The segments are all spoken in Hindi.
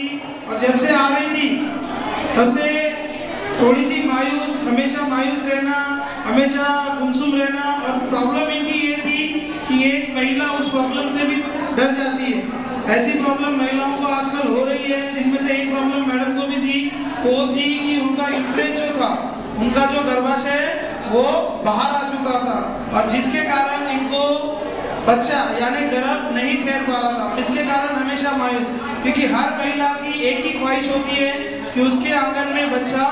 थी और जब से आ रही थी तब से थोड़ी सी मायूस, हमेशा मायूस रहना, हमेशा गुमसुम रहना। और प्रॉब्लम इनकी ये थी कि एक महिला उस प्रॉब्लम से भी डर जाती है। ऐसी प्रॉब्लम महिलाओं को आजकल हो रही है, जिनमें से एक प्रॉब्लम मैडम को भी थी, वो थी कि उनका यूट्रस जो था, उनका जो गर्भाशय वो बाहर आ चुका था और जिसके कारण इनको बच्चा यानी गर्भ नहीं ठहर पा रहा था। इसके कारण हमेशा मायूस, क्योंकि हर महिला की एक ही ख्वाहिश होती है कि उसके आंगन में बच्चा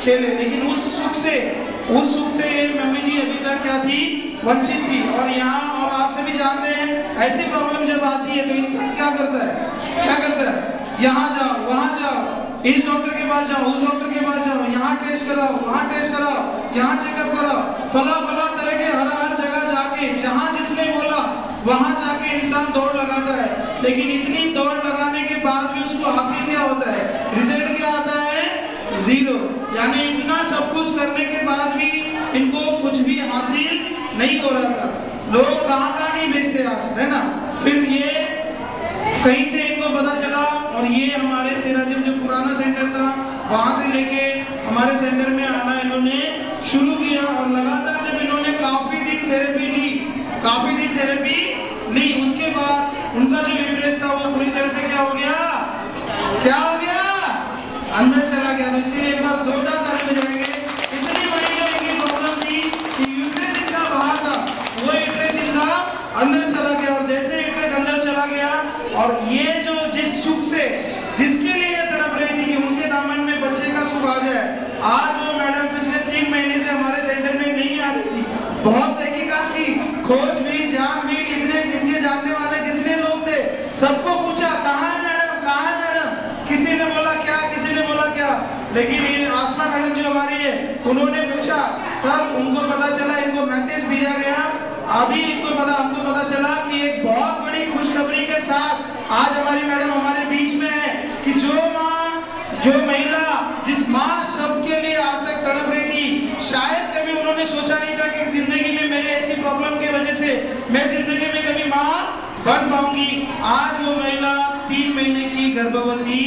खेले, लेकिन उस सुख से ये मम्मी जी अभी तक क्या थी, वंचित थी। और यहाँ और आप सभी जानते हैं ऐसी प्रॉब्लम जब आती है तो इंसान क्या करता है, यहाँ जाओ, वहाँ जाओ, इस डॉक्टर के पास जाओ, उस डॉक्टर के पास जाओ, यहाँ टेस्ट कराओ, वहाँ टेस्ट कराओ, यहाँ चेकअप कराओ, फला तरह के हर जगह जाके जहाँ जिसने बोला वहाँ जाके इंसान दौड़ लगाता है। लेकिन इतनी दौड़ लगाने के बाद भी उसको हासिल क्या होता है, रिजल्ट क्या आता है, 0। यानी इतना सब कुछ करने के बाद भी इनको कुछ भी हासिल नहीं हो रहा था। लोग कहाँ नहीं बेचते आज, है ना। फिर ये कहीं से इनको पता चला और ये हमारे सेराजिम जो पुराना सेंटर था वहां से लेके हमारे सेंटर में आना इन्होंने शुरू किया। और लगातार जब इन्होंने काफी दिन थेरेपी ली, उसके बाद उनका जो यूट्रस था वो पूरी तरह से क्या हो गया, अंदर चला गया। तो इसलिए एक बार जोरदार ताली बजाएंगे। इतनी बड़ी जो इनकी प्रॉब्लम थी कि यूट्रस इनका बाहर था, वो यूट्रस इनका अंदर चला गया। और जैसे यूट्रस अंदर चला गया और ये जो जिस सुख से जिसके लिए तड़प रही थी कि उनके दामन में बच्चे का सुख आ जाए, आज वो मैडम पिछले 3 महीने से हमारे सेंटर में नहीं आ रही थी। बहुत तहकीकात की, खोज भी, जान भी, इतने जिनके जानने वाले जितने लोग थे सबको पूछा कहाँ है मैडम, किसी ने बोला क्या, लेकिन ये आसमा मैडम जो हमारी है उन्होंने पूछा, तब उनको पता चला, इनको मैसेज भेजा गया। अभी हमको पता चला कि एक बहुत बड़ी खुशखबरी के साथ आज हमारी मैडम हमारे बीच में है कि जो महिला जिस माँ सबके लिए आज तक तड़प रही थी, शायद कभी उन्होंने सोचा नहीं था कि जिंदगी में मेरे ऐसी प्रॉब्लम की वजह से मैं जिंदगी में कभी माँ बन पाऊंगी। आज वो महिला 3 महीने की गर्भवती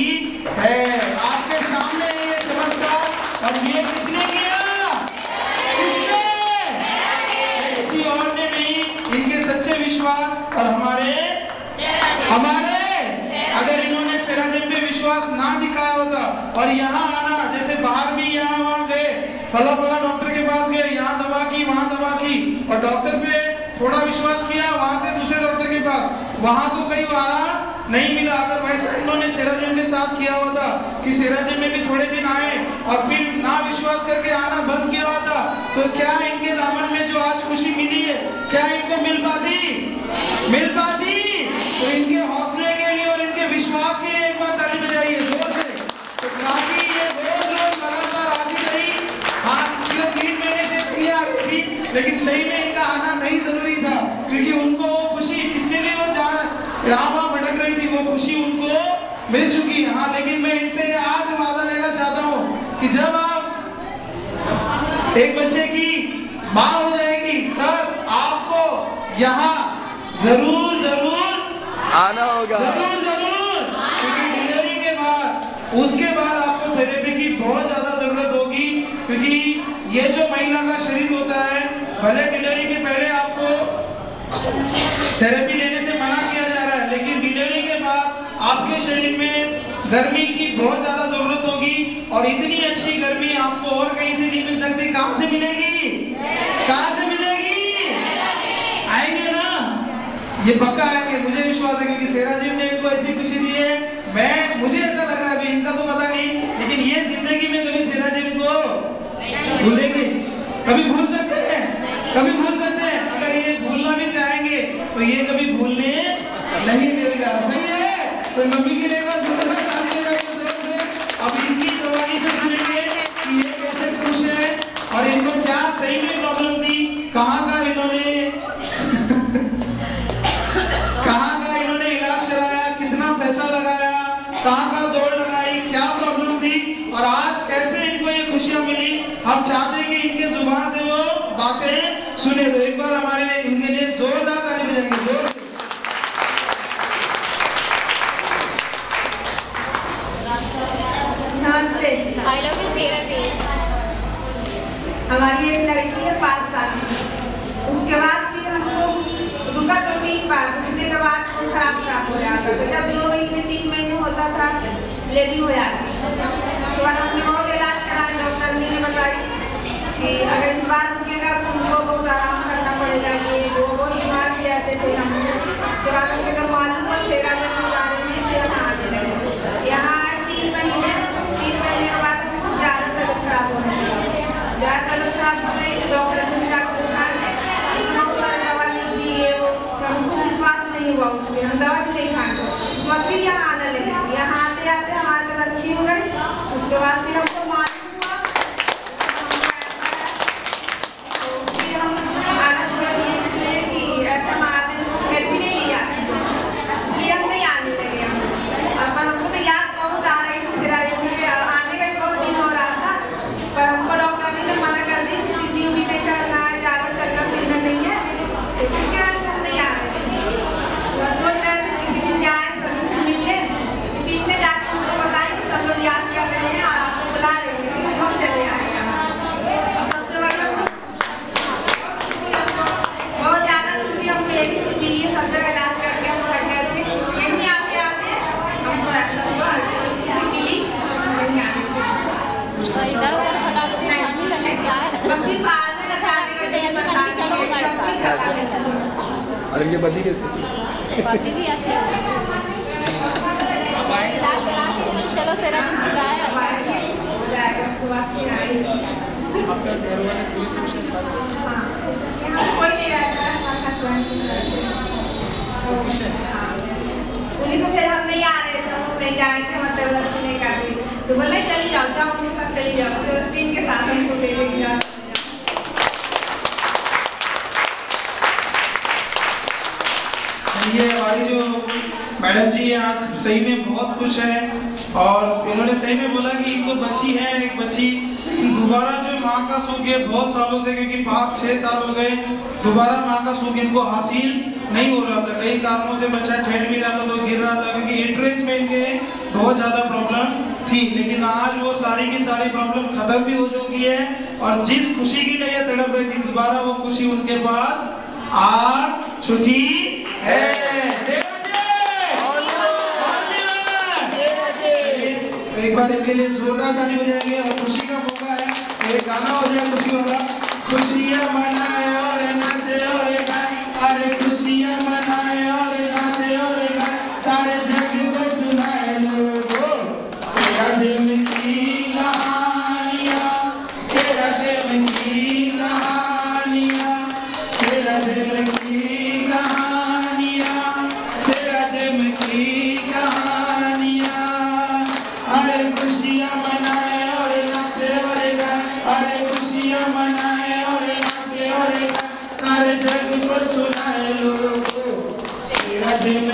है। आपके सामने ये चमत्कार, और ये किसने किया, किसी और ने नहीं, इनके सच्चे विश्वास और हमारे अगर इन्होंने सेराजिम पे विश्वास ना दिखाया होता और यहाँ आना, जैसे बाहर भी यहाँ वहाँ गए, फला डॉक्टर के पास गए, यहाँ दवा की, वहाँ दवा की, और डॉक्टर पे थोड़ा विश्वास किया, वहां से दूसरे डॉक्टर के पास, वहां तो कई बार नहीं मिला। अगर वैसा इन्होंने सेराजिम के साथ किया होता कि सेराजिम में भी थोड़े दिन आए और फिर ना विश्वास करके आना बंद किया होता, तो क्या इनके दामन में जो आज खुशी मिली है, क्या इनको मिल पाती? तो इनके हौसले के लिए और इनके विश्वास के लिए एक बार ताली बजाइए जोर से। तो काफी ये रोज लगातार आती रही। हाँ, पिछले 3 महीने से क्रिया थी, लेकिन सही में इनका आना नहीं जरूरी था, क्योंकि उनको वो खुशी जिसके लिए वो यहाँ भटक रही थी, वो खुशी उनको मिल चुकी है। हाँ, लेकिन मैं इनसे आज वादा लेना चाहता हूँ कि जब आप एक बच्चे की माँ हो जाएगी, तब आपको यहाँ जरूर आना होगा, जरूर, क्योंकि डिलीवरी के बाद, उसके बाद आपको थेरेपी की बहुत ज्यादा जरूरत होगी। क्योंकि ये जो महिला का शरीर होता है, भले डिलीवरी के पहले आपको थेरेपी लेने से मना किया जा रहा है, लेकिन डिलीवरी के बाद आपके शरीर में गर्मी की बहुत ज्यादा जरूरत होगी। और इतनी अच्छी गर्मी आपको और कहीं से नहीं मिल सकती। कहां से मिलेगी? आएंगे ना, ये पक्का आएंगे, मुझे विश्वास है, क्योंकि सेराजिम ने इनको ऐसी खुशी दी है। मुझे ऐसा लग रहा है, अभी इनका तो पता नहीं, लेकिन ये जिंदगी में कभी सेराजिम को भूलेंगे, कभी भूल सकते हैं। अगर ये भूलना भी चाहेंगे तो ये कभी भूलने नहीं देगा। सही है? तो मम्मी के लिए जोरदार ताली बजाइए जोर से। अब इनकी जवानी से सुनेंगे कि ये कैसे खुश है और इनको क्या सही में प्रॉब्लम थी, कहाँ का इन्होंने इलाज कराया, कितना पैसा लगाया, कहाँ का दौड़ लगाई, क्या प्रॉब्लम थी, और आज कैसे इनको ये खुशियां मिली। हम चाहते हैं कि इनके जुबान से वो बातें सुने। तो एक बार हमारे इनके लिए जोरदार ताली बजाएंगे, जोर से। हमारी एक लड़की है 5 साल की। उसके बाद फिर हमको रुका तो 3 बार, रुकने के बाद वो खराब हो जाता था। जब 2 महीने 3 महीने होता था लेडी हो जाती। उसके बाद हमने बहुत इलाज कराया, डॉक्टर ने बताई कि अगर इस बार रुकेगा तो उनको बहुत आराम करना पड़ेगा। ये वो बीमार भी आते थे हम। उसके बाद उनके जब मालूम को छेड़ा के बारे में फिर यहाँ आने लगे। यहाँ 3 महीने के बाद हमको ज़्यादा तबीयत खराब होने लगी। ज़्यादा तबीयत खराब हो गई, डॉक्टर से डॉक्टर दवा नहीं दी, ये वो हमको विश्वास नहीं हुआ उसमें, हम दवा भी नहीं खाते। उस वक्त फिर यहाँ आने लगे। यहाँ आते आते हमारी तबीयत अच्छी हो गई। उसके बाद फिर हमको मालूम हुआ तो फिर हम आना छोड़ दिए, इसलिए कि ऐसा हमारे फिर भी नहीं लिया, इसलिए हम नहीं आने लगे। और पर हमको तो याद बहुत आ रही थी, फिर आने का बहुत दिन हो रहा था, पर हमको डॉक्टर ने मना कर दी, ड्यूटी पे चलना है, ज़्यादा चलना फिरना नहीं है, इसके बाद हम नहीं आ रहे थे। सोच रहे थे किसी दिन जाए तो मिलने, बीच में जाकर हमको बताए कि सब लोग याद कर रहे हैं और आपको बुला रहे हैं, हम चले आए। सबसे बड़ा बहुत ज़्यादा खुशी हम मेरी मिली, सब जगह इलाज करके हम कर गए थे। यहीं आते आते हमको ऐसा हुआ किसी मिली, यहीं आने इधर उधर फटा तो नहीं करने क्या है। बस बाद में बताने का नहीं बताने और ये बदी कैसे पार्टी भी ऐसे चलो तेरा दिन पूरा है। हो जाएगा। उसके बाद फिर आई कोई नहीं रहता पुलिस तो फिर हम नहीं आ रहे थे, हम नहीं जा रहे थे, मतलब अच्छी नहीं कर रही तो बोले चली जाओ जाओ अपने साथ चली जाओ। तो 3 के साथ हमको ले गया। ये हमारी जो मैडम जी आज सही में बहुत खुश है और इन्होंने सही में बोला कि इनको बच्ची है, एक बच्ची कि दोबारा जो माँ का सुख है बहुत सालों से, क्योंकि 5-6 साल हो गए, दोबारा माँ का सुख इनको हासिल नहीं हो रहा था। कई कारणों से बच्चा ठहर भी रहा था तो गिर रहा था, क्योंकि एंट्रेंस में इनके बहुत ज्यादा प्रॉब्लम थी। लेकिन आज वो सारी की सारी प्रॉब्लम खत्म भी हो चुकी है और जिस खुशी की लिए तड़प रही थी, दोबारा वो खुशी उनके पास आ चुकी है। एक बार इनके लिए जोरदार ताली बजाएंगे और खुशी का मौका है, एक गाना हो जाए खुशी वाला। खुशियाँ मनाए और नाचे और गाए, अरे खुशियाँ मनाए और नाचे और गाए, सारे जग को सुनाए लोगों सेरा जेम की कहानियाँ, सेरा जेम की कहानियाँ, सेरा जेम की कहानियाँ, सेरा जेम की कहानियाँ। अरे खुशियाँ मनाए और नाचे और गाए, अरे खुशियाँ मनाए और नाचे और गाए, सारे जग को सुनाए लोगों सेरा जेम